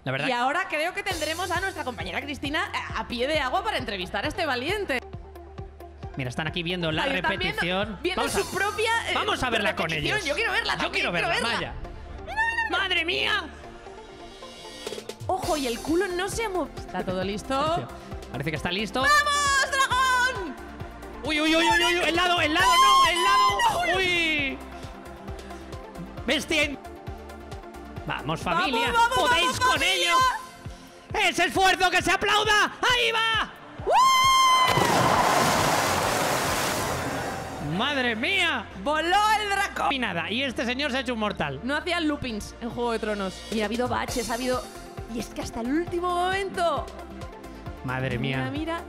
La verdad. Y ahora creo que tendremos a nuestra compañera Cristina a pie de agua para entrevistar a este valiente. Mira, están aquí viendo la Ahí están repetición. Viendo su propia vamos a verla con repetición. ellos. Yo quiero verla Yo también, quiero verla, vaya. ¡Madre mía! Ojo, y el culo no se ha movido. ¿Está todo listo? Parece que está listo. ¡Vamos, dragón! ¡Uy, uy, uy, uy, uy! ¡El lado, el lado, no! ¡El lado! ¡Uy! ¡Bestia! Vamos, familia. ¡Vamos, vamos, ¡Podéis vamos, con familia! ello! ¡Ese esfuerzo que se aplauda! ¡Ahí va! ¡Madre mía! ¡Voló el dragón! Y nada, y este señor se ha hecho un mortal. No hacían loopings en Juego de Tronos. Y ha habido baches, ha habido... Y es que hasta el último momento... Madre mía. Mira.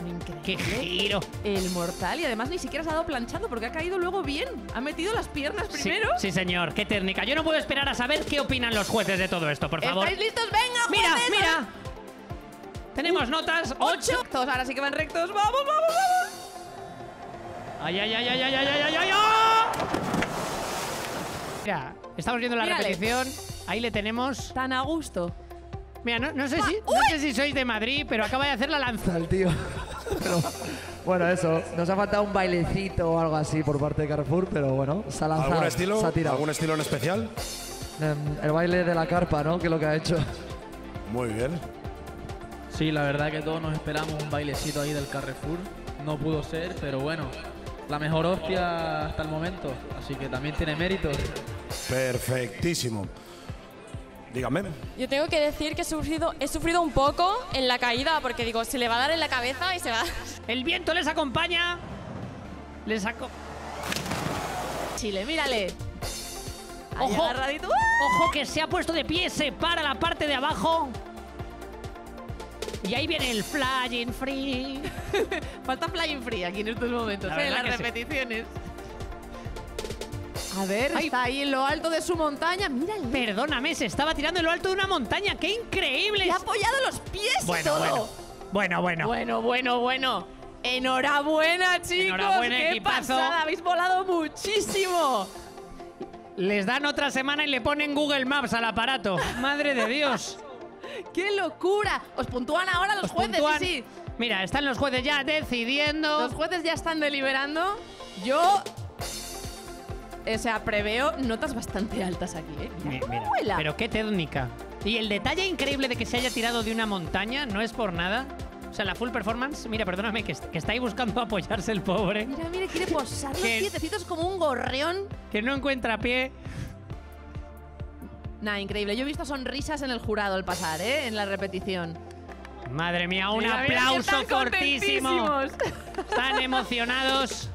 Increíble. ¡Qué giro! El mortal. Y además ni siquiera se ha dado planchando porque ha caído luego bien. Ha metido las piernas primero. Sí, señor, qué técnica. Yo no puedo esperar a saber qué opinan los jueces de todo esto, por favor. ¿Estáis listos? ¡Venga, ¡Mira, jueces! mira! Tenemos notas 8. Rectos, ahora sí que van rectos. ¡Vamos, vamos, vamos! ¡Ay, ay, ay, ay, ay, ay, ay, ay! ¡Oh! Mira, estamos viendo la Mírale. repetición. Ahí le tenemos. Tan a gusto. Mira, no sé si sois de Madrid, pero acaba de hacer la lanza. El tío. Pero, bueno, eso. Nos ha faltado un bailecito o algo así por parte de Carrefour, pero bueno, se ha lanzado. ¿Algún estilo? Se ha tirado. ¿Algún estilo en especial? El baile de la carpa, ¿no? Que es lo que ha hecho. Muy bien. Sí, la verdad que todos nos esperamos un bailecito ahí del Carrefour. No pudo ser, pero bueno, la mejor hostia hasta el momento. Así que también tiene mérito. Perfectísimo. Dígame. Yo tengo que decir que he sufrido un poco en la caída, porque digo, se le va a dar en la cabeza y se va. El viento les acompaña. Les sacó. Chile, mírale. Ahí Ojo. agarradito. Ojo que se ha puesto de pie, se para la parte de abajo. Y ahí viene el flying free. Falta flying free aquí en estos momentos, La en verdad las que sí. repeticiones. A ver, Ay. está ahí en lo alto de su montaña. Mírale. Perdóname, se estaba tirando en lo alto de una montaña. ¡Qué increíble! Le ha apoyado los pies y Bueno, todo. bueno. Enhorabuena, chicos. Enhorabuena, ¡Qué equipazo. pasada! Habéis volado muchísimo. Les dan otra semana y le ponen Google Maps al aparato. ¡Madre de Dios! ¡Qué locura! Os puntúan ahora los Os jueces, puntúan. sí. Mira, están los jueces ya decidiendo. Los jueces ya están deliberando. Yo... O sea, preveo notas bastante altas aquí, ¿eh? Mira cómo Mira, vuela. pero qué técnica. Y el detalle increíble de que se haya tirado de una montaña no es por nada. O sea, la full performance, mira, perdóname, que está ahí buscando apoyarse el pobre. Mira, mira, quiere posar los Que- piececitos como un gorrión. Que no encuentra pie. Nah, increíble. Yo he visto sonrisas en el jurado al pasar, ¿eh? En la repetición. Madre mía, un Mira, mira que aplauso están cortísimo. contentísimos. Están emocionados.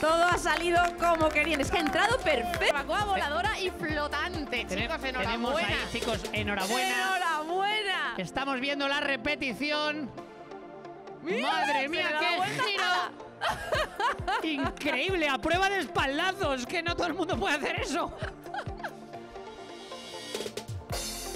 Todo ha salido como querían. Es que ha entrado perfecto. Barbacoa voladora y flotante. Chicos, Tenemos enhorabuena. ahí, chicos, enhorabuena. ¡Enhorabuena! Estamos viendo la repetición. Madre mía, se le da la qué vuelta giro. Increíble, a prueba de espaldazos, que no todo el mundo puede hacer eso.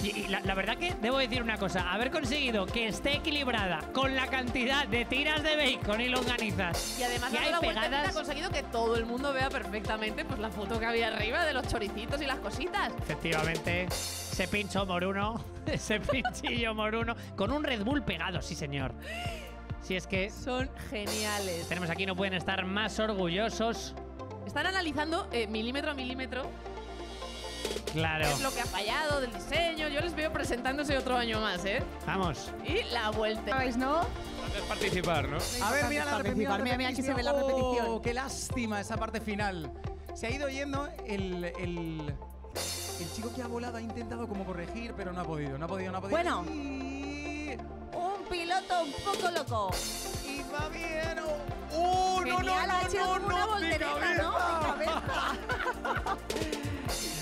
Y la verdad que debo decir una cosa, haber conseguido que esté equilibrada con la cantidad de tiras de bacon y longanizas Y además que dando hay la vuelta pegadas, ha conseguido que todo el mundo vea perfectamente pues la foto que había arriba de los choricitos y las cositas. efectivamente, ese pincho moruno, ese pinchillo moruno, con un Red Bull pegado, sí señor. Si es que Son geniales. tenemos aquí, no pueden estar más orgullosos. Están analizando milímetro a milímetro Claro. qué es lo que ha fallado del diseño. Yo les veo presentándose otro año más, ¿eh? Vamos. Y la vuelta. ¿Sabéis, no? Es participar, ¿no? A ver, mira la repetición. Mira, aquí se ve la repetición. Oh, qué lástima esa parte final. Se ha ido yendo el chico que ha volado ha intentado como corregir, pero no ha podido. Bueno. Y Un piloto un poco loco. va bien. Genial, ha hecho como una voltereta, ¿no? De cabeza.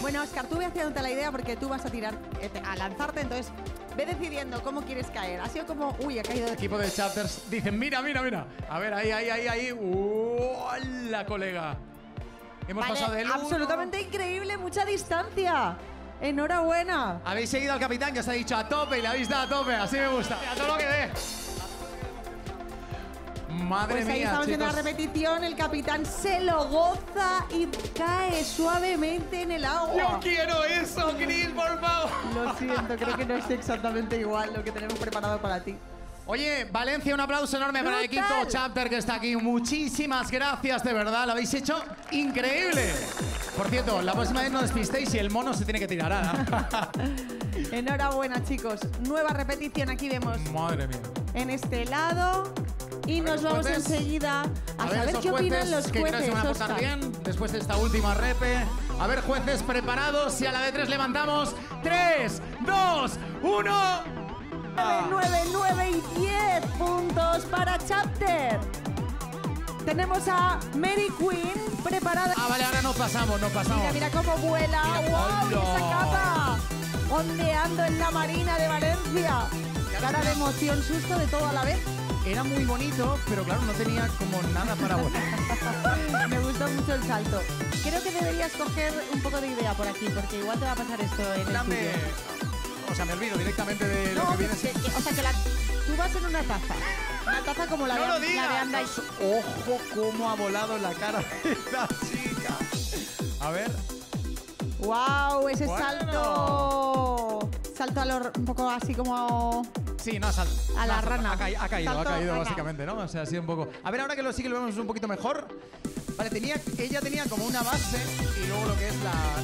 Bueno, Oscar, tú ve haciéndote la idea porque tú vas a tirar, a lanzarte, entonces ve decidiendo cómo quieres caer. Ha sido como, uy, ha caído de... el equipo de Chapters dicen, mira. A ver, ahí. ¡Hola, colega! Hemos Vale, pasado del uno. absolutamente increíble, mucha distancia. Enhorabuena. Habéis seguido al capitán que os ha dicho a tope y le habéis dado a tope. Así me gusta. A todo lo que dé. Madre Pues ahí mía, estamos viendo la chicos. repetición, el capitán se lo goza y cae suavemente en el agua. Yo quiero eso, Chris, por favor. Lo siento, creo que no es exactamente igual lo que tenemos preparado para ti. Oye, Valencia, un aplauso enorme para el equipo Chapter que está aquí. Muchísimas gracias, de verdad. Lo habéis hecho increíble. Por cierto, la próxima vez no despistéis y el mono se tiene que tirar. Enhorabuena, chicos. Nueva repetición, aquí vemos. Madre mía. En este lado. Y nos vamos enseguida a saber esos qué opinan jueces los que creo que jueces. se van a portar Óscar. bien después de esta última repe. A ver, jueces preparados. Y a la de 3 levantamos. 3, 2, 1. 9 y 10 puntos para Chapter. Tenemos a Mary Queen preparada. Ah, vale, ahora nos pasamos, nos pasamos. Mira, mira cómo vuela. Mira, ¡Wow! Y hola. esa capa ondeando en la Marina de Valencia. Cara de emoción, susto de todo a la vez. Era muy bonito, pero claro, no tenía como nada para volar. Me gustó mucho el salto. Creo que deberías coger un poco de idea por aquí, porque igual te va a pasar esto en el Dame. tuyo. O sea, me olvido directamente de lo No, que viene. o sea, que tú vas en una taza. Una taza como la, ¡No lo de digas! Anda y... Ojo cómo ha volado la cara de esta chica. A ver. ¡Wow! Ese Bueno. salto. Salto un poco así como. Sí, no, A la rana. Ha caído Salto rana. básicamente, ¿no? O sea, ha sido un poco. A ver, ahora que sí que lo vemos un poquito mejor. Vale, ella tenía como una base y luego lo que es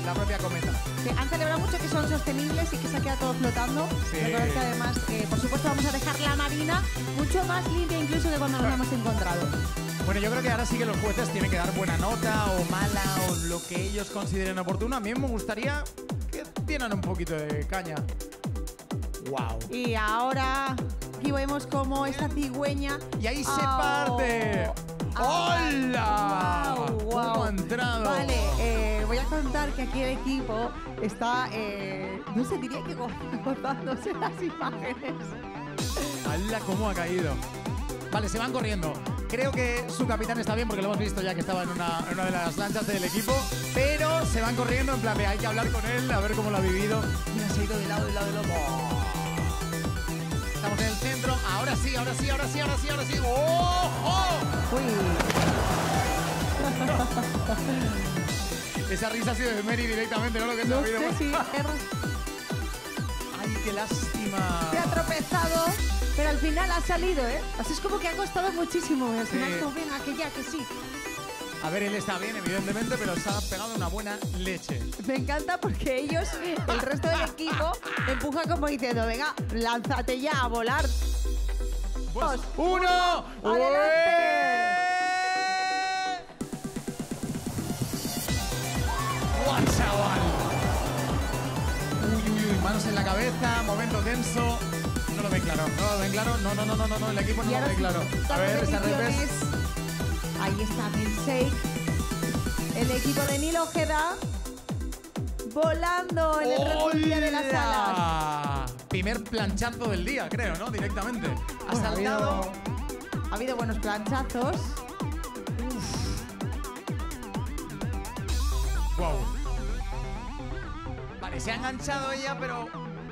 la propia cometa. Que han celebrado mucho que son sostenibles y que se ha quedado todo flotando. Sí. Recordad que además, por supuesto, vamos a dejar la marina mucho más limpia incluso que cuando nos hemos encontrado. Bueno, yo creo que ahora sí que los jueces tienen que dar buena nota o mala o lo que ellos consideren oportuno. A mí me gustaría que dieran un poquito de caña. ¡Wow! Y ahora aquí vemos como esta cigüeña. Y ahí se parte. ¡Hola! ¡Wow! ¿Cómo ha entrado? Vale, voy a contar que aquí el equipo está, no sé, diría que gozándose las imágenes. ¡Hala, cómo ha caído! Vale, se van corriendo. Creo que su capitán está bien porque lo hemos visto ya que estaba en una de las lanchas del equipo. Pero se van corriendo en plan de hay que hablar con él, a ver cómo lo ha vivido. Mira, se ha ido de lado. Estamos en el centro. Ahora sí. ¡Oh! Esa risa ha sido de Mary directamente, ¿no? Lo que se ha No oído. sé si ¡Ay, qué lástima! se ha tropezado, pero al final ha salido, ¿eh? Así es como que ha costado muchísimo. Al final Sí. es como, venga, que ya, que sí. A ver, él está bien, evidentemente, pero se ha pegado una buena leche. Me encanta porque ellos, el resto del equipo, empuja como diciendo, venga, lánzate ya a volar. Pues, ¡uno! ¡Adelante! ¡Guau, chaval! Uy, manos en la cabeza, momento tenso. No lo ven claro, no, el equipo no Y lo ahora ve sí, claro. A las ver, esa repes. repeticiones. Ahí está Milkshake. El equipo de Nil Ojeda volando en el Red Bull Día de las Alas. ¡Hola! Primer planchazo del día, creo, ¿no? Directamente. Ha Bueno, saltado. ha habido buenos planchazos. Wow. Vale, se ha enganchado ella, pero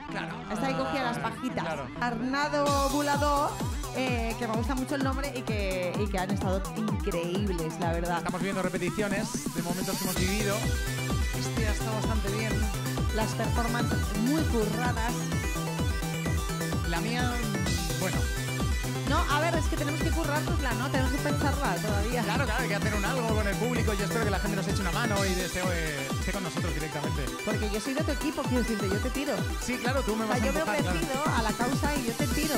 claro. Está ahí cogida las pajitas. Claro. Arnado Bulador, que me gusta mucho el nombre y que han estado increíbles, la verdad. Estamos viendo repeticiones de momentos que hemos vivido. Este ha estado bastante bien. Las performances muy curradas. La mía, bueno. No, a ver, es que tenemos que currárnosla, ¿no? Tenemos que pensarla todavía. Claro, hay que hacer un algo con el público. Yo espero que la gente nos eche una mano y esté con nosotros directamente. Porque yo soy de tu equipo, quiero decirte, yo te tiro. Sí, claro, tú me O vas sea, a yo me he empujar, claro. ofrecido a la causa y yo te tiro.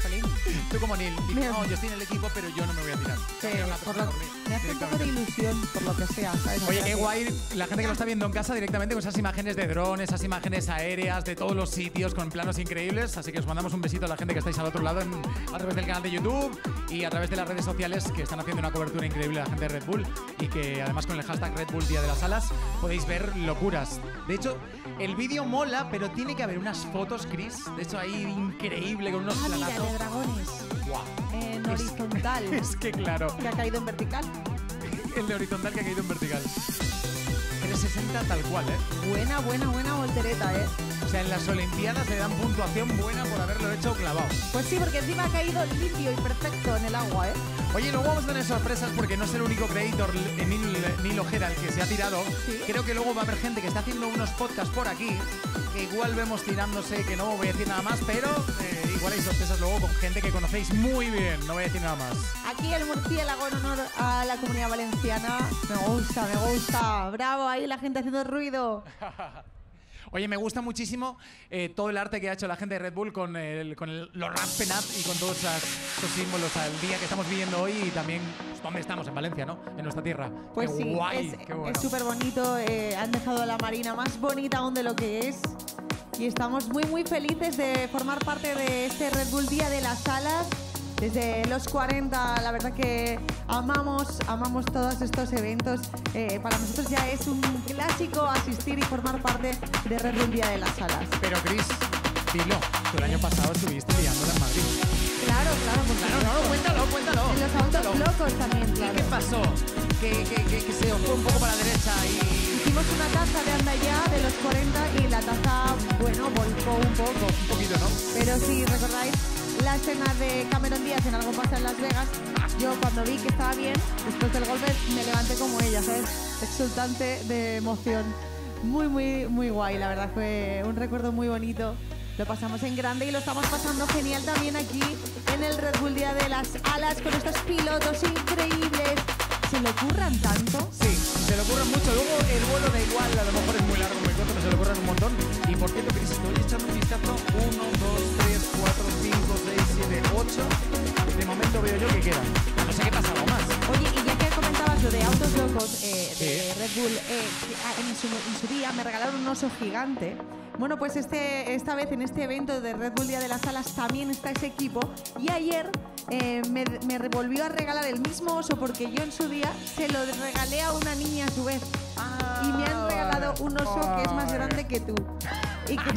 Jolín. Tú como Neil, dices, Bien. no, yo estoy en el equipo, pero yo no me voy a tirar. Que Por lo- me hace un poco de ilusión, por lo que sea, ¿sabes? O Oye, sea qué que- guay la gente que lo está viendo en casa directamente con esas imágenes de dron, esas imágenes aéreas de todos los sitios con planos increíbles. Así que os mandamos un besito a la gente que estáis al otro lado a través del canal de YouTube y a través de las redes sociales que están haciendo una cobertura increíble a la gente de Red Bull y que además con el hashtag Red Bull Día de las Alas podéis ver locuras. De hecho, el vídeo mola, pero tiene que haber unas fotos, Chris. De hecho, ahí increíble con unos Ah, mira, planazos. de dragones. Guau. En Es- horizontal. Es que claro, Que ha caído en vertical. el de horizontal que ha caído en vertical. 360 tal cual, ¿eh? Buena voltereta, ¿eh? O sea, en las Olimpiadas le dan puntuación buena por haberlo hecho clavado. Pues sí, porque encima ha caído limpio y perfecto en el agua, ¿eh? Oye, luego vamos a tener sorpresas porque no es el único creator, Nil Ojeda, el que se ha tirado. Sí. Creo que luego va a haber gente que está haciendo unos podcasts por aquí, que igual vemos tirándose, que no voy a decir nada más, pero igual hay sorpresas luego con gente que conocéis muy bien, no voy a decir nada más. Aquí el murciélago en honor a la Comunidad Valenciana. Me gusta. Bravo, ahí la gente haciendo ruido. Oye, me gusta muchísimo todo el arte que ha hecho la gente de Red Bull con los Raspenat y con todos esos símbolos al día que estamos viviendo hoy y también pues, dónde estamos, en Valencia, ¿no? En nuestra tierra. Pues qué sí, guay, qué bueno. es súper bonito. Han dejado la marina más bonita aún de lo que es. Y estamos muy felices de formar parte de este Red Bull Día de las Alas. Desde los 40, la verdad que amamos todos estos eventos. Para nosotros ya es un clásico asistir y formar parte de Red Bull Día de las Alas. Pero Chris, dilo, tú el año pasado estuviste liándola en Madrid. Claro, Cuéntalo. En los autos locos también, claro. ¿Qué pasó? Que se os fue un poco para la derecha y... Hicimos una taza de Andaya de los 40 y la taza, bueno, volcó un poco. Un poquito, ¿no? Pero si recordáis la escena de Cameron Díaz en Algo pasa en Las Vegas, yo cuando vi que estaba bien, después del golpe me levanté como ella, ¿sabes? Exultante de emoción. Muy guay, la verdad, fue un recuerdo muy bonito. Lo pasamos en grande y lo estamos pasando genial también aquí en el Red Bull Día de las Alas con estos pilotos increíbles. ¿Se le ocurran tanto? Sí, se le ocurran mucho. Luego el vuelo da igual, a lo mejor es muy largo, muy corto, pero se le ocurran un montón. Y por cierto, Chris, estoy echando un vistazo. 1, 2, 3, 4, 5, 6, 7, 8. De momento veo yo que quedan. No sé qué pasa, algo más. Oye, y ya que comentabas lo de autos locos de Red Bull, en su día me regalaron un oso gigante. Bueno, pues esta vez en este evento de Red Bull Día de las Alas también está ese equipo. Y ayer me volvió a regalar el mismo oso porque yo en su día se lo regalé a una niña a su vez. Y me han regalado un oso que es más grande que tú. Y que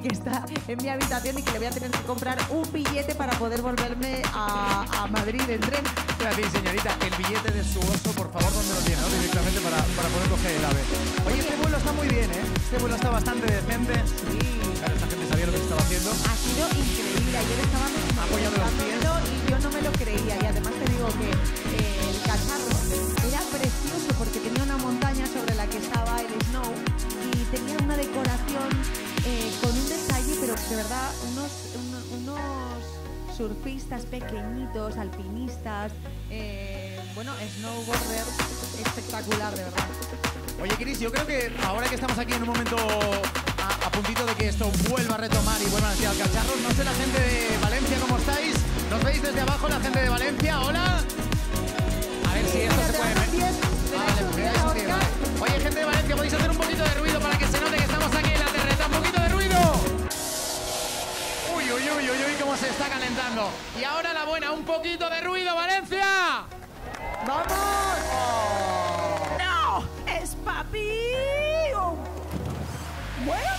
está en mi habitación y que le voy a tener que comprar un billete para poder volverme a Madrid en tren. Espérate, señorita, el billete de su oso, por favor, ¿dónde lo tiene? ¿No? Directamente para poder coger el ave. Oye, este vuelo está muy bien, ¿eh? Este vuelo está bastante decente. Sí. Claro, esta gente sabía lo que estaba haciendo. Ha sido increíble. Ayer estaban apoyando los pies y yo no me lo creía. Y además te digo que el cacharro era precioso porque tenía una montaña sobre la que estaba el snow y tenía una decoración con un detalle, pero de verdad, unos surfistas pequeñitos, alpinistas, bueno, snowboarder espectacular, de verdad. Oye, Chris, yo creo que ahora que estamos aquí en un momento a puntito de que esto vuelva a retomar y vuelvan a tirar cacharros, no sé la gente de Valencia cómo estáis. ¿Nos veis desde abajo la gente de Valencia? Hola. A ver si esto se puede ver. Vale. Oye, gente de Valencia, podéis hacer un poquito de ruido para que se note que estamos aquí en la terreta. ¡Un poquito de ruido! Uy, cómo se está calentando. Y ahora la buena, un poquito de ruido, Valencia. ¡Vamos! Oh. ¡No! ¡Es papi! Bueno.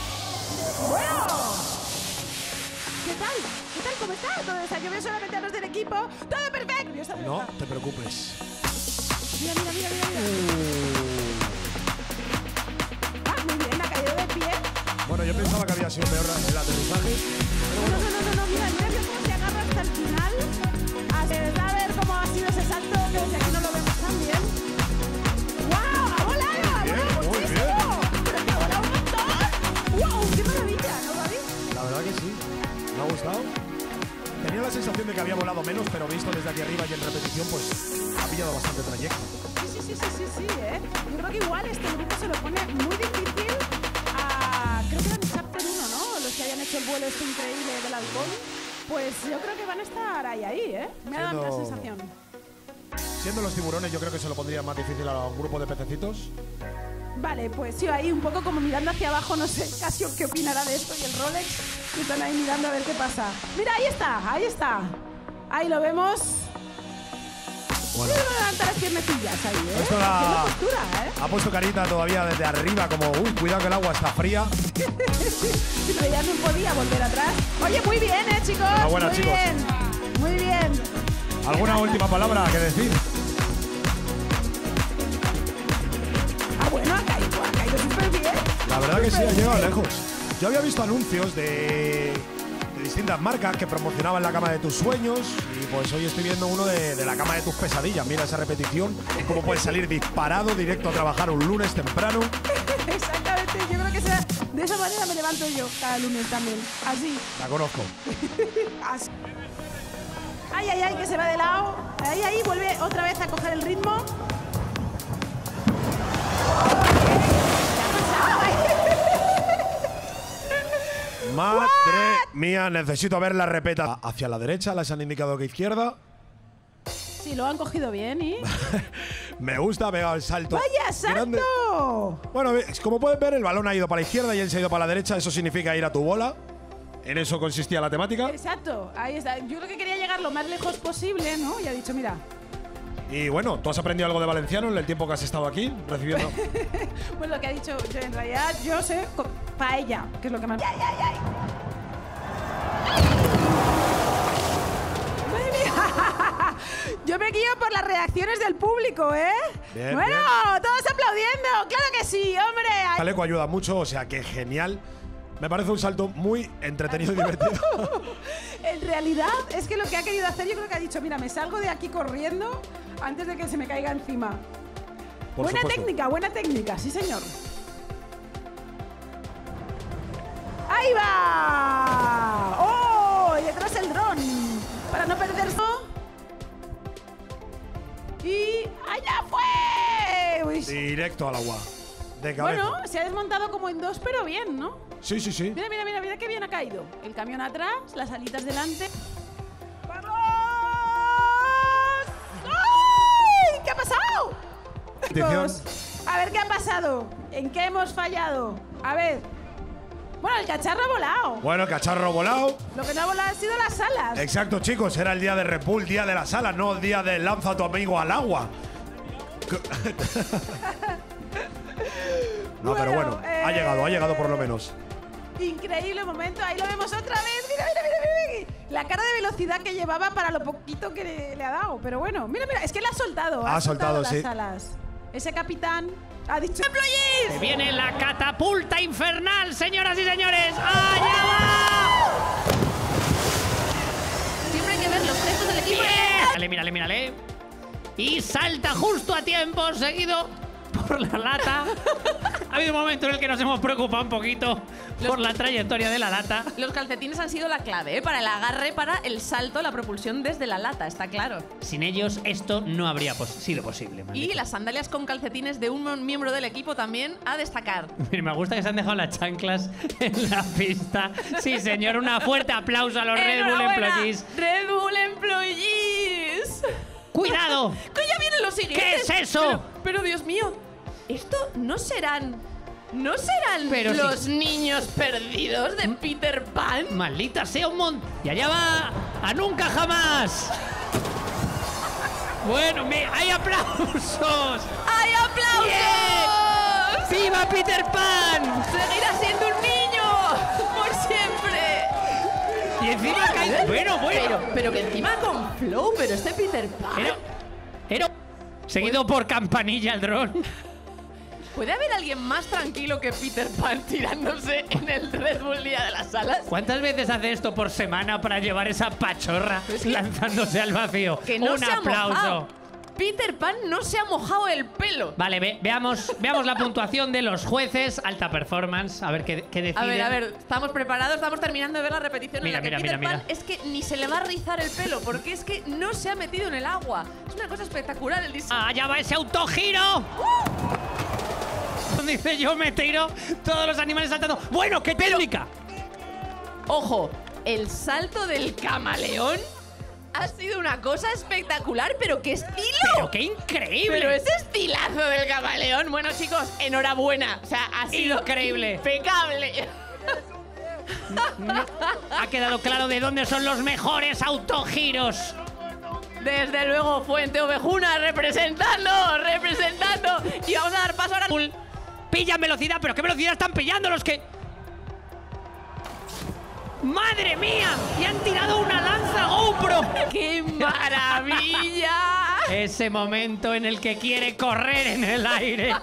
¿Qué tal? ¿Cómo estás? ¿Dónde está? Yo veo solamente a los del equipo. ¡Todo perfecto! No te preocupes. Mira. Muy bien, ha caído de pie. Bueno, yo pensaba que había sido peor el aterrizaje. No, mira cómo se agarra hasta el final. A ver cómo ha sido ese salto, que desde aquí no lo vemos tan bien. ¡Guau! ¡Ha volado muchísimo! ¡Pero que ha volado un montón! ¡Wow! ¡Qué maravilla! ¿No, Gaby? La verdad que sí. Me ha gustado. Tenía la sensación de que había volado menos, pero visto desde aquí arriba y en repetición, pues ha pillado bastante trayecto. Sí, ¿eh? Yo creo que igual este grupo se lo pone muy difícil a... Creo que eran Chapter 1, ¿no? Los que hayan hecho el vuelo este increíble del halcón. Pues yo creo que van a estar ahí, ¿eh? Me ha dado la sensación. Siendo los tiburones, yo creo que se lo pondría más difícil a un grupo de pececitos. Vale, pues yo ahí un poco como mirando hacia abajo, no sé Casio qué opinará de esto y el Rolex, que están ahí mirando a ver qué pasa. Mira, ahí está. Ahí lo vemos. Bueno. Voy a levantar las piernecillas ahí, ¿eh? Esto Haciendo postura, ¿eh? ha puesto carita todavía desde arriba, como, cuidado que el agua está fría. Sí, pero ya no podía volver atrás. Oye, muy bien, chicos. Enhorabuena, muy chicos. bien. Muy bien. ¿Alguna última palabra que decir? Bueno, ha caído verdad que sí, ha llegado lejos. Yo había visto anuncios de distintas marcas que promocionaban la cama de tus sueños y pues hoy estoy viendo uno de la cama de tus pesadillas. Mira esa repetición, cómo puedes salir disparado directo a trabajar un lunes temprano. Exactamente, yo creo que de esa manera me levanto yo cada lunes también. Así. La conozco. Así. Ay, ay, ay, que se va de lado. Ahí, ahí, vuelve otra vez a coger el ritmo. Madre mía, necesito ver la repeta. Hacia la derecha, les han indicado que izquierda. Sí, lo han cogido bien, ¿y? Me gusta, ha pegado el salto. ¡Vaya salto! Grande. Bueno, como puedes ver, el balón ha ido para la izquierda y él se ha ido para la derecha. Eso significa ir a tu bola. En eso consistía la temática. Exacto, ahí está. Yo lo que quería llegar lo más lejos posible, ¿no? Y ha dicho, mira. Y bueno, ¿tú has aprendido algo de valenciano en el tiempo que has estado aquí recibiendo? Pues lo que ha dicho, yo en realidad, yo sé paella, que es lo que más... ¡Ay, ay, ay! ¡Madre mía! Yo me guío por las reacciones del público, ¿eh? Bien, bueno, bien. todos aplaudiendo, claro que sí, hombre. El chaleco ayuda mucho, o sea que genial. Me parece un salto muy entretenido y divertido. En realidad, es que lo que ha querido hacer, yo creo que ha dicho, mira, me salgo de aquí corriendo antes de que se me caiga encima. Buena técnica, sí señor. ¡Ahí va! ¡Oh! Y detrás el dron. Para no perderse. Y ¡allá fue! Uy. Directo al agua. De cabeza. Bueno, se ha desmontado como en dos, pero bien, ¿no? Sí, sí, sí. Mira, mira, mira, mira qué bien ha caído. El camión atrás, las alitas delante. ¡Vamos! ¡Ay! ¿Qué ha pasado? Chicos, a ver qué ha pasado. ¿En qué hemos fallado? A ver. Bueno, el cacharro ha volado. Bueno, cacharro volado. Lo que no ha volado han sido las alas. Exacto, chicos. Era el día de Red Bull, día de las alas, no el día de lanza a tu amigo al agua. No, pero bueno, ha llegado por lo menos. Increíble momento, ahí lo vemos otra vez. Mira, mira, mira, mira. La cara de velocidad que llevaba para lo poquito que le ha dado. Pero bueno, mira, mira, es que le ha soltado. Ha soltado, las sí. alas. Ese capitán ha dicho... ¡Se viene la catapulta infernal, señoras y señores! ¡Allá va! Siempre hay que ver los gestos del equipo. Mírale, mírale, mírale. Y salta justo a tiempo, seguido por la lata. Ha habido un momento en el que nos hemos preocupado un poquito por la trayectoria de la lata. Los calcetines han sido la clave, ¿eh? Para el agarre, para el salto, la propulsión desde la lata, está claro. Sin ellos esto no habría sido posible. Y las sandalias con calcetines de un miembro del equipo también a destacar. Me gusta que se han dejado las chanclas en la pista. Sí, señor, un fuerte aplauso a los Red Bull Employees. Red Bull Employees. ¡Cuidado! ¡Que ya vienen los siguientes! ¿Qué es eso? Pero Dios mío, esto no serán pero los niños perdidos de Peter Pan. Maldita sea un montón. Y allá va a nunca jamás. Bueno, hay aplausos. ¡Hay aplausos! ¡Bien! ¡Viva Peter Pan! ¡Seguirá siendo un niño! ¡Por siempre! Y encima cae... Bueno. Pero que encima con flow, pero este Peter Pan... Seguido por Campanilla el dron. ¿Puede haber alguien más tranquilo que Peter Pan tirándose en el Red Bull Día de las Alas? ¿Cuántas veces hace esto por semana para llevar esa pachorra lanzándose al vacío? Que no un se ha aplauso. Mojado. Peter Pan no se ha mojado el pelo. Vale, veamos la puntuación de los jueces. Alta performance. A ver qué deciden. A ver, estamos preparados, estamos terminando de ver la repetición en la que Peter Pan es que ni se le va a rizar el pelo porque es que no se ha metido en el agua. Es una cosa espectacular el diseño. ¡Allá va ese autogiro! Dice yo me tiro, todos los animales saltando. ¡Bueno, qué técnica! Ojo, el salto del camaleón ha sido una cosa espectacular, pero qué estilo. ¡Pero qué increíble! Pero ese estilazo del camaleón. Bueno, chicos, enhorabuena. O sea, ha sido increíble. Impecable. No, ha quedado claro de dónde son los mejores autogiros. Desde luego, Fuente Ovejuna representando. Y vamos a dar paso ahora. Pillan velocidad, pero ¿qué velocidad están pillando los que...? ¡Madre mía! ¡Y han tirado una lanza GoPro! ¡Qué maravilla! Ese momento en el que quiere correr en el aire.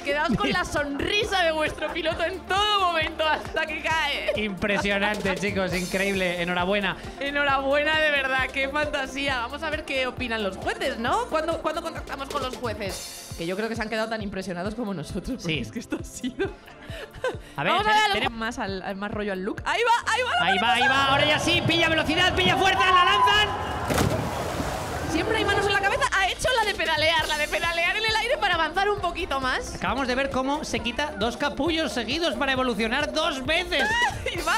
Quedaos con la sonrisa de vuestro piloto en todo momento hasta que cae. Impresionante, chicos, increíble. Enhorabuena. Enhorabuena, de verdad, qué fantasía. Vamos a ver qué opinan los jueces, ¿no? ¿Cuándo contactamos con los jueces? Que yo creo que se han quedado tan impresionados como nosotros. Sí. Es que esto ha sido… A ver, vamos a ver más rollo al look. Ahí va. Ahí va. Ahora ya sí. Pilla velocidad, pilla fuerza, la lanzan. Siempre hay manos en la cabeza. Ha hecho la de pedalear en el aire para avanzar un poquito más. Acabamos de ver cómo se quita 2 capullos seguidos para evolucionar 2 veces. Y va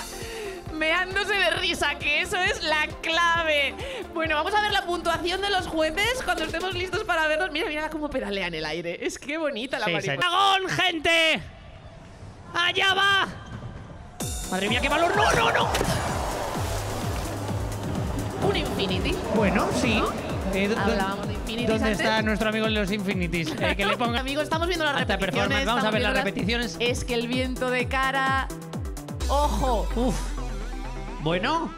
meándose de risa, que eso es la clave. Bueno, vamos a ver la puntuación de los jueces cuando estemos listos para verlos. Mira cómo pedalea en el aire. Es que bonita la mariposa. ¡Dragón, gente! ¡Allá va! Madre mía, qué valor. ¡No! Un Infinity. Bueno, sí. Hablábamos de Infinities ¿Dónde antes? está nuestro amigo de los Infinities? Que le ponga… Amigos, estamos viendo las Alta repeticiones. performance. Vamos a ver las repeticiones. Es que el viento de cara… ¡Ojo! Uf. Bueno,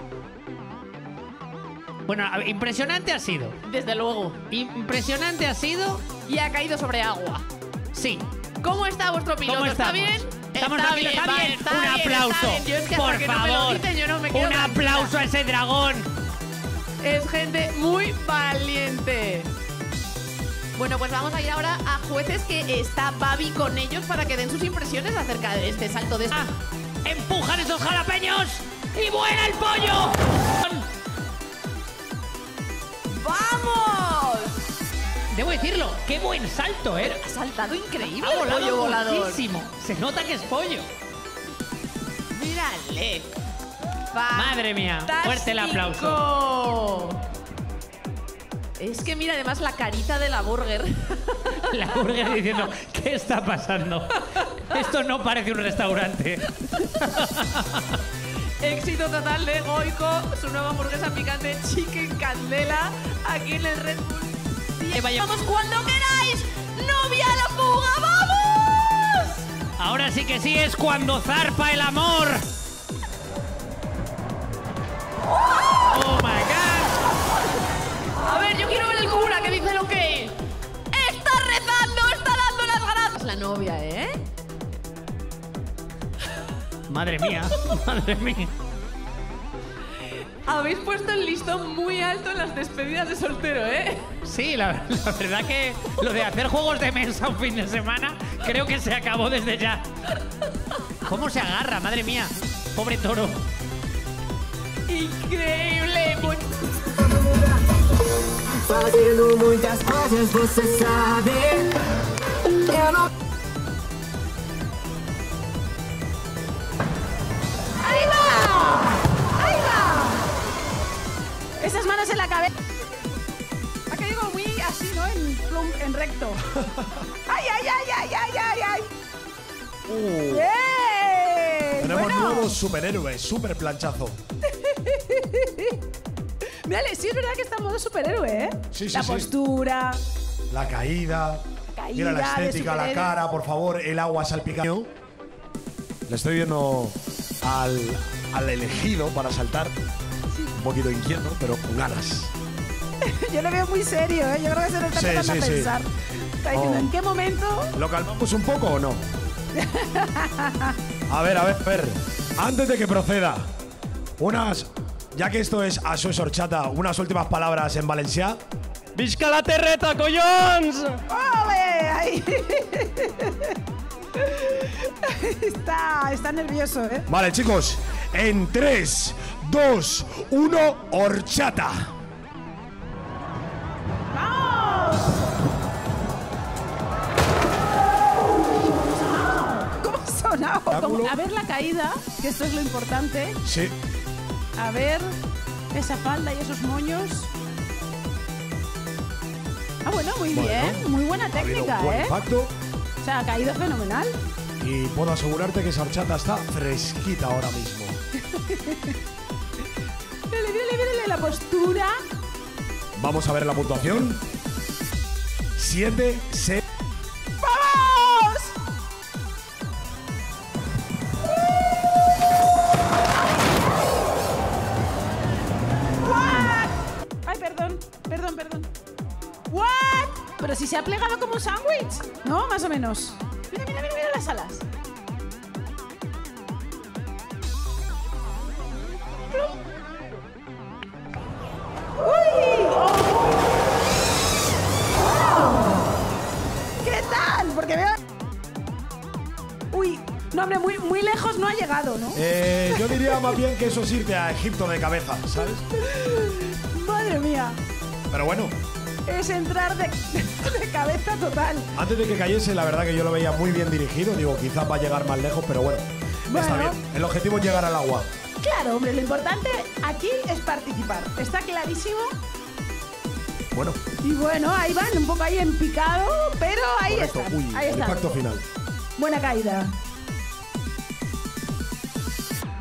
impresionante ha sido. Desde luego. Impresionante ha sido. Y ha caído sobre agua. Sí. ¿Cómo está vuestro piloto? ¿Cómo ¿Está bien? Estamos está bien, bien, está bien. está Un bien, aplauso. está bien. Yo es que por hasta que no me lo favor. dicen, yo no me quedo Un tranquila. aplauso a ese dragón. Es gente muy valiente. Bueno, pues vamos a ir ahora a jueces que está Babi con ellos para que den sus impresiones acerca de este salto de… ¡Empujan esos jalapeños! ¡Y vuela el pollo! ¡Vamos! Debo decirlo, qué buen salto, ¿eh? Ha saltado increíble Ha el pollo volado volador. muchísimo. Se nota que es pollo. Mírale. Madre mía, fuerte el aplauso. ¡Fantástico! Es que mira además la carita de la burger. La burger diciendo, ¿qué está pasando? Esto no parece un restaurante. Éxito total de Goico, su nueva hamburguesa picante Chicken Candela, aquí en el Red Bull. ¡Vamos cuando queráis! ¡Novia a la fuga! ¡Vamos! Ahora sí que sí es cuando zarpa el amor. ¡Oh, my God! A ver, yo quiero ver el cura que dice lo que… ¡Está rezando! ¡Está dando las gracias! La novia, ¿eh? Madre mía, madre mía. Habéis puesto el listón muy alto en las despedidas de soltero, ¿eh? Sí, la verdad que lo de hacer juegos de mesa un fin de semana creo que se acabó desde ya. ¿Cómo se agarra? Madre mía. Pobre toro. Increíble. Fazendo muitas coisas, você sabe. Eu não. ¡Ahí va! ¡Ahí va! Esas manos en la cabeza. Ha caído como muy así, ¿no? En recto. ¡Ay, ay, ay, ay, ay, ay, ay! ¡Bien! Tenemos Bueno. nuevos superhéroes, super planchazo. Mírale, sí es verdad que está en modo superhéroe, ¿eh? Sí, sí, la sí. postura. La caída. Mira la caída de estética, la superhéroe. cara, por favor, el agua salpicando. Le estoy viendo al elegido para saltar. Un poquito inquieto, pero con ganas. Yo lo veo muy serio, ¿eh? Yo creo que se lo está Sí, empezando sí, a sí. pensar. Está diciendo, Oh. ¿en qué momento? ¿Lo calmamos un poco o no? A ver. Antes de que proceda, ya que esto es a su horchata, unas últimas palabras en valencià. ¡Visca la terreta, collons! ¡Ole! Ahí. Está nervioso, ¿eh? Vale, chicos, en 3, 2, 1, horchata. ¿Cómo ha sonado? Espectáculo. A ver la caída, que esto es lo importante. Sí. A ver esa falda y esos moños. Ah, bueno, muy bien. Muy buena Ha habido técnica, un buen ¿eh? impacto O sea, ha caído fenomenal. y puedo asegurarte que esa horchata está fresquita ahora mismo. Mírale la postura. Vamos a ver la puntuación. 7, 6. ¡Vamos! ¡Guau! Ay, perdón. ¡Guau! se ha plegado como un sándwich, ¿no? Más o menos. Mira, mira, mira, mira las alas. ¡Uy! ¿Qué tal? Porque veo... Uy, no, hombre, muy lejos no ha llegado, ¿no? Yo diría más bien que eso es irte a Egipto de cabeza, ¿sabes? Madre mía. Pero bueno. Es entrar de cabeza total. Antes de que cayese, la verdad que yo lo veía muy bien dirigido. Digo, quizás va a llegar más lejos, pero bueno, está bien. El objetivo es llegar al agua. Claro, hombre, lo importante aquí es participar. Está clarísimo. Bueno. Y bueno, ahí van, un poco ahí en picado, pero ahí está. Ahí el está. impacto final. Buena caída.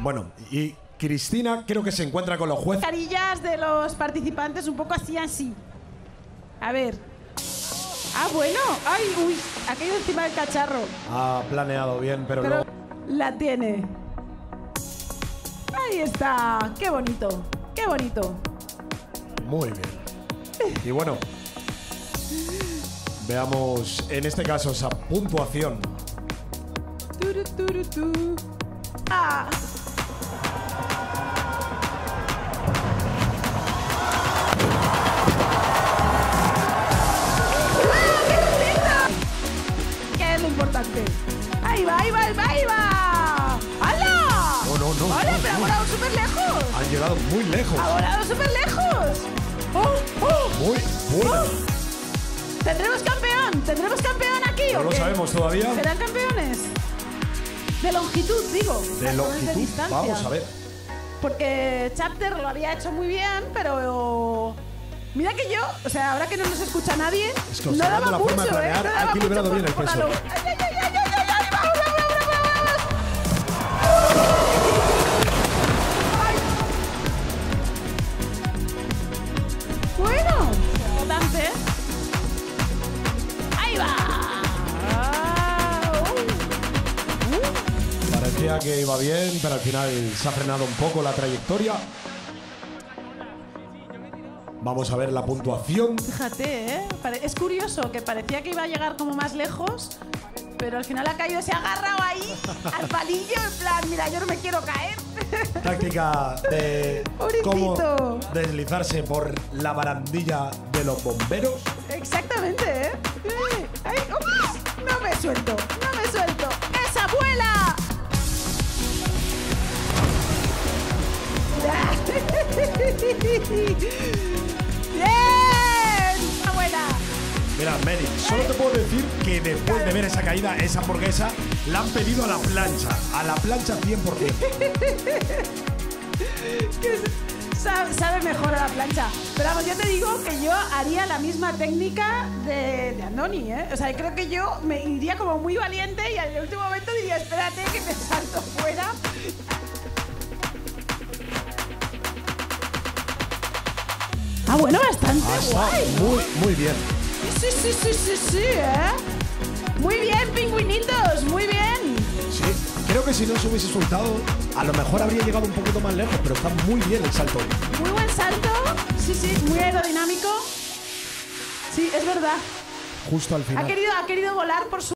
Bueno, y Cristina creo que se encuentra con los jueces. Carillas de los participantes un poco así. A ver. Ah, bueno. Ay, uy, ha caído encima del cacharro. Ha planeado bien, pero Pero no. la tiene. Ahí está. Qué bonito. Qué bonito. Muy bien. Y bueno, veamos en este caso esa puntuación. Ah. ¿Qué es lo importante? Ahí va, ahí va, ahí va. ¡Hala! No. ¡Hala, pero ha volado súper lejos! Han llegado muy lejos. ¡Ha volado súper lejos! Muy bueno. ¿Tendremos campeón? ¿Tendremos campeón aquí No o lo qué? sabemos todavía. ¿Serán campeones? De longitud, digo. De longitud, distancia. vamos a ver. Porque Chapter lo había hecho muy bien, pero... Mira que yo, o sea, ahora que no nos escucha nadie, Es que no daba observando la mucho, forma de planear, no ha daba equilibrado mucho bien el por peso. la luz. ¡Ay, ay, ay, ay, ay, ay! ¡Vamos, vamos, vamos, vamos! ¡Ay! Bueno, importante. ¡Ahí va! Parecía que iba bien, pero al final se ha frenado un poco la trayectoria. Vamos a ver la puntuación. Fíjate, ¿eh? Es curioso que parecía que iba a llegar como más lejos, pero al final ha caído, se ha agarrado ahí al palillo, en plan, mira, yo no me quiero caer. Táctica de cómo Pobrecito. deslizarse por la barandilla de los bomberos. Exactamente, ¿eh? ¡Ay! ¡Ups! No me suelto, no me suelto. ¡Esa vuela! ¡Bien! ¡Abuela! Mira, Mary, solo te puedo decir que después de ver esa caída, esa hamburguesa, la han pedido a la plancha 100%. Sabe mejor a la plancha. Pero vamos, yo te digo que yo haría la misma técnica de Andoni, ¿eh? O sea, creo que yo me iría como muy valiente y en el último momento diría, espérate que me salto fuera. Ah, bueno, bastante guay. Muy bien. Sí, ¿eh? Muy bien, pingüinitos, muy bien. Sí, creo que si no se hubiese soltado, a lo mejor habría llegado un poquito más lejos, pero está muy bien el salto. Muy buen salto, sí, muy aerodinámico. Sí, es verdad. Justo al final. Ha querido volar por su